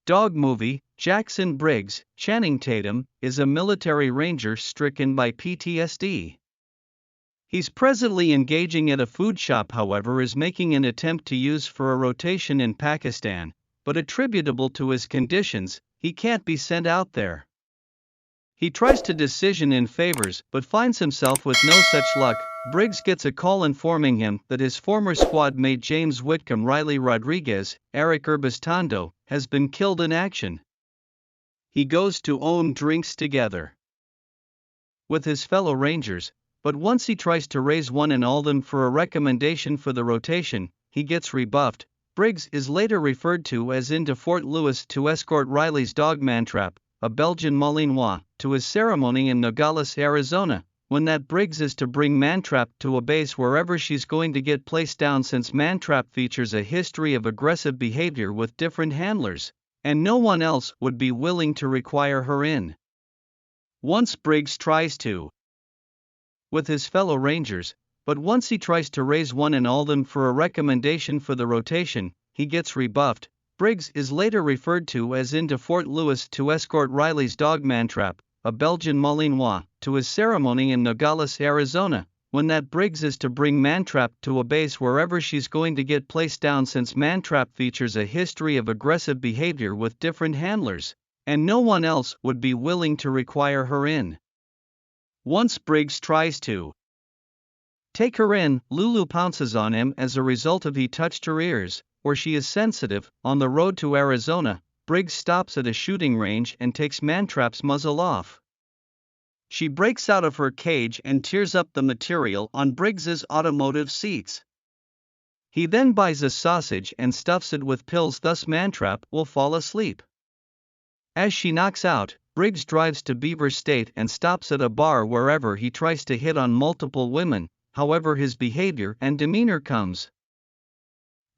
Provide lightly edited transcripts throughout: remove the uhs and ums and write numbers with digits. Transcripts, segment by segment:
Dog movie. Jackson Briggs, Channing Tatum, is a military ranger stricken by PTSD. He's presently engaging at a food shop, however, is making an attempt to use for a rotation in Pakistan, but attributable to his conditions, he can't be sent out there. He tries to decision in favors but finds himself with no such luck. Briggs gets a call informing him that his former squad mate James Whitcomb Riley Rodriguez, Eric Urbistando, has been killed in action. He goes to own drinks together with his fellow rangers, but once he tries to raise one and all them for a recommendation for the rotation, he gets rebuffed. Briggs is later referred to as into Fort Lewis to escort Riley's dog Mantrap, a Belgian Malinois, to his ceremony in Nogales, Arizona, when that Briggs is to bring Mantrap to a base wherever she's going to get placed down, since Mantrap features a history of aggressive behavior with different handlers, and no one else would be willing to require her in. Once Briggs tries to with his fellow rangers, but once he tries to raise one and all them for a recommendation for the rotation, he gets rebuffed. Briggs is later referred to as into Fort Lewis to escort Riley's dog Mantrap, a Belgian Malinois, to his ceremony in Nogales, Arizona, when that Briggs is to bring Mantrap to a base wherever she's going to get placed down, since Mantrap features a history of aggressive behavior with different handlers, and no one else would be willing to require her in. Once Briggs tries to take her in, Lulu pounces on him as a result of he touched her ears, or she is sensitive. On the road to Arizona, Briggs stops at a shooting range and takes Mantrap's muzzle off. She breaks out of her cage and tears up the material on Briggs's automotive seats. He then buys a sausage and stuffs it with pills, thus Mantrap will fall asleep. As she knocks out, Briggs drives to Beaver State and stops at a bar wherever he tries to hit on multiple women, however his behavior and demeanor comes.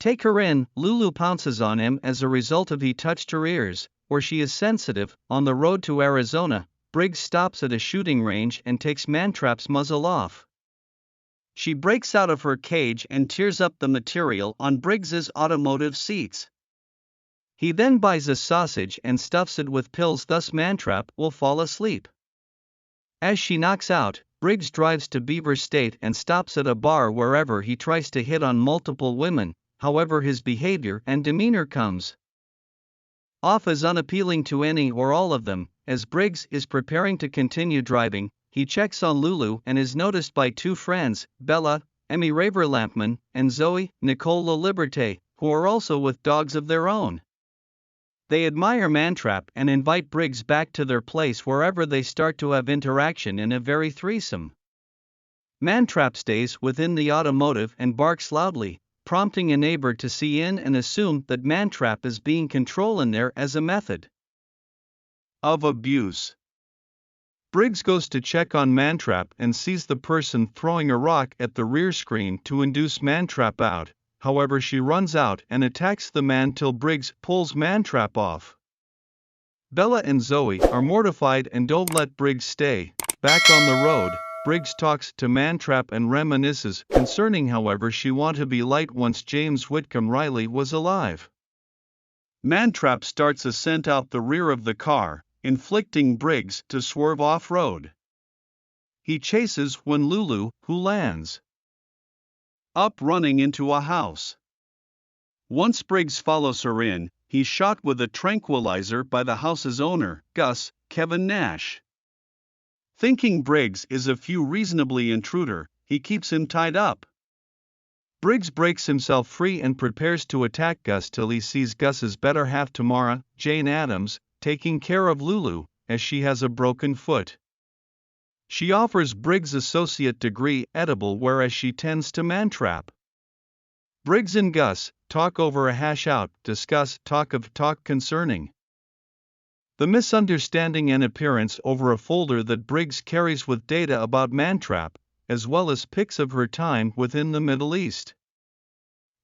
Take her in, Lulu pounces on him as a result of he touched her ears, or she is sensitive. On the road to Arizona, Briggs stops at a shooting range and takes Mantrap's muzzle off. She breaks out of her cage and tears up the material on Briggs's automotive seats. He then buys a sausage and stuffs it with pills, thus Mantrap will fall asleep. As she knocks out, Briggs drives to Beaver State and stops at a bar wherever he tries to hit on multiple women, however his behavior and demeanor comes off as unappealing to any or all of them. As Briggs is preparing to continue driving, he checks on Lulu and is noticed by two friends, Bella, Emmy Raver Lampman, and Zoe, Nicole La Liberté, who are also with dogs of their own. They admire Mantrap and invite Briggs back to their place, wherever they start to have interaction in a very threesome. Mantrap stays within the automotive and barks loudly, prompting a neighbor to see in and assume that Mantrap is being controlled in there as a method of abuse. Briggs goes to check on Mantrap and sees the person throwing a rock at the rear screen to induce Mantrap out. However, she runs out and attacks the man till Briggs pulls Mantrap off. Bella and Zoe are mortified and don't let Briggs stay. Back on the road, Briggs talks to Mantrap and reminisces concerning however she wanted to be light once James Whitcomb Riley was alive. Mantrap starts a scent out the rear of the car, inflicting Briggs to swerve off-road. He chases when Lulu, who lands up running into a house. Once Briggs follows her in, he's shot with a tranquilizer by the house's owner, Gus, Kevin Nash. Thinking Briggs is a few reasonably intruder, he keeps him tied up. Briggs breaks himself free and prepares to attack Gus till he sees Gus's better half Tamara, Jane Addams, taking care of Lulu, as she has a broken foot. She offers Briggs' associate degree edible, whereas she tends to Mantrap. Briggs and Gus talk over a hash-out, discuss talk concerning the misunderstanding and appearance over a folder that Briggs carries with data about Mantrap, as well as pics of her time within the Middle East.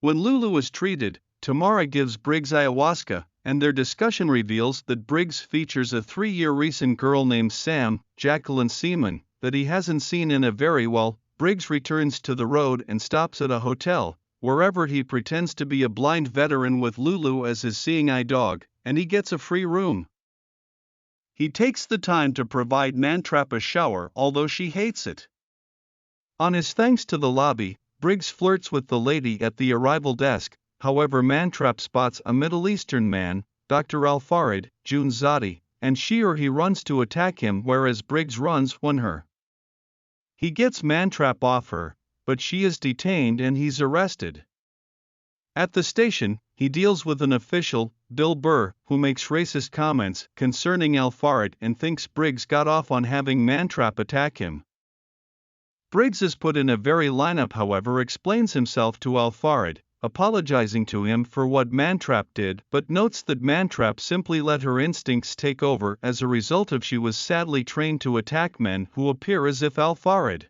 When Lulu is treated, Tamara gives Briggs ayahuasca, and their discussion reveals that Briggs features a 3-year recent girl named Sam, Jacqueline Seaman, that he hasn't seen in a very while. Briggs returns to the road and stops at a hotel, wherever he pretends to be a blind veteran with Lulu as his seeing eye dog. and he gets a free room. He takes the time to provide Mantrap a shower, although she hates it. On his thanks to the lobby, Briggs flirts with the lady at the arrival desk. However, Mantrap spots a Middle Eastern man, Dr. Al-Farid, Junzadi, and she or he runs to attack him, whereas Briggs runs when her. He gets Mantrap off her, but she is detained and he's arrested. At the station, he deals with an official, Bill Burr, who makes racist comments concerning Al-Farid and thinks Briggs got off on having Mantrap attack him. Briggs is put in a very lineup, however, explains himself to Al-Farid, apologizing to him for what Mantrap did, but notes that Mantrap simply let her instincts take over. As a result of she was sadly trained to attack men who appear as if Al-Farid.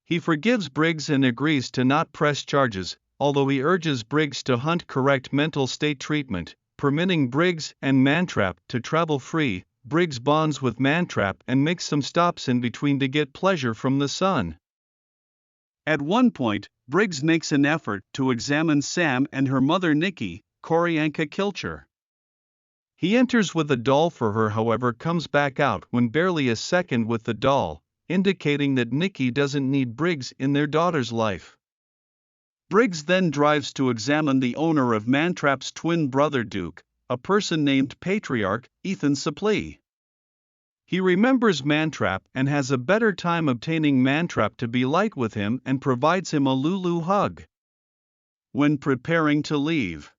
He forgives Briggs and agrees to not press charges, although he urges Briggs to hunt correct mental state treatment, permitting Briggs and Mantrap to travel free. Briggs bonds with Mantrap and makes some stops in between to get pleasure from the sun. At one point, Briggs makes an effort to examine Sam and her mother Nikki, Koryanka Kilcher. He enters with a doll for her, however comes back out when barely a second with the doll, indicating that Nikki doesn't need Briggs in their daughter's life. Briggs then drives to examine the owner of Mantrap's twin brother Duke, a person named Patriarch, Ethan Suplee. He remembers Mantrap and has a better time obtaining Mantrap to be light with him and provides him a Lulu hug. When preparing to leave,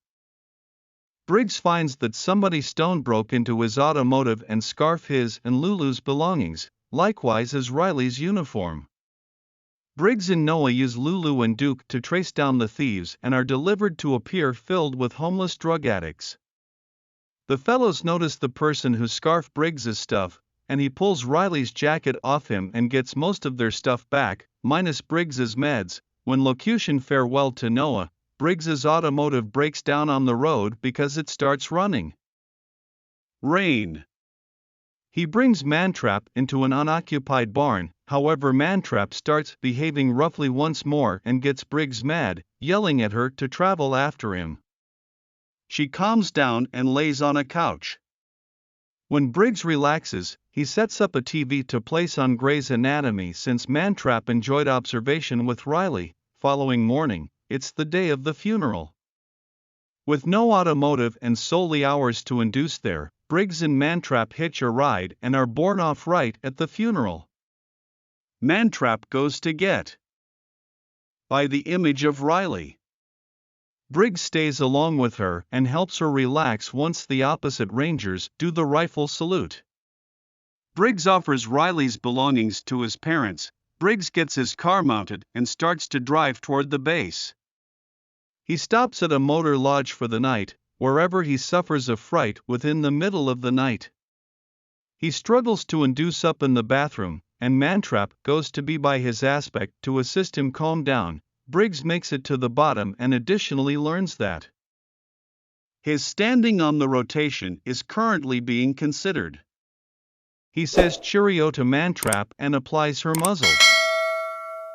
Briggs finds that somebody stone broke into his automotive and scarf his and Lulu's belongings, likewise as Riley's uniform. Briggs and Noah use Lulu and Duke to trace down the thieves and are delivered to a pier filled with homeless drug addicts. The fellows notice the person who scarfed Briggs's stuff, and he pulls Riley's jacket off him and gets most of their stuff back, minus Briggs's meds. When locution farewell to Noah, Briggs's automotive breaks down on the road because it starts running. Rain. He brings Mantrap into an unoccupied barn, however Mantrap starts behaving roughly once more and gets Briggs mad, yelling at her to travel after him. She calms down and lays on a couch. When Briggs relaxes, he sets up a TV to place on Grey's Anatomy since Mantrap enjoyed observation with Riley. Following morning, it's the day of the funeral. With no automotive and solely hours to induce there, Briggs and Mantrap hitch a ride and are borne off right at the funeral. Mantrap goes to get by the image of Riley. Briggs stays along with her and helps her relax once the opposite Rangers do the rifle salute. Briggs offers Riley's belongings to his parents. Briggs gets his car mounted and starts to drive toward the base. He stops at a motor lodge for the night, wherever he suffers a fright within the middle of the night. He struggles to induce up in the bathroom, and Mantrap goes to be by his aspect to assist him calm down. Briggs makes it to the bottom and additionally learns that his standing on the rotation is currently being considered. He says cheerio to Mantrap and applies her muzzle.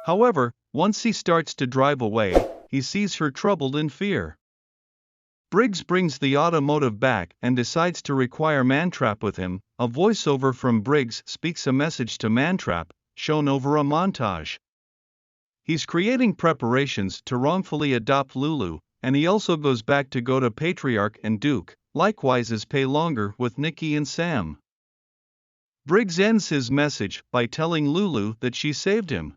However, once he starts to drive away, he sees her troubled in fear. Briggs brings the automotive back and decides to require Mantrap with him. A voiceover from Briggs speaks a message to Mantrap, shown over a montage. He's creating preparations to wrongfully adopt Lulu, and he also goes back to go to Patriarch and Duke, likewise as pay longer with Nikki and Sam. Briggs ends his message by telling Lulu that she saved him.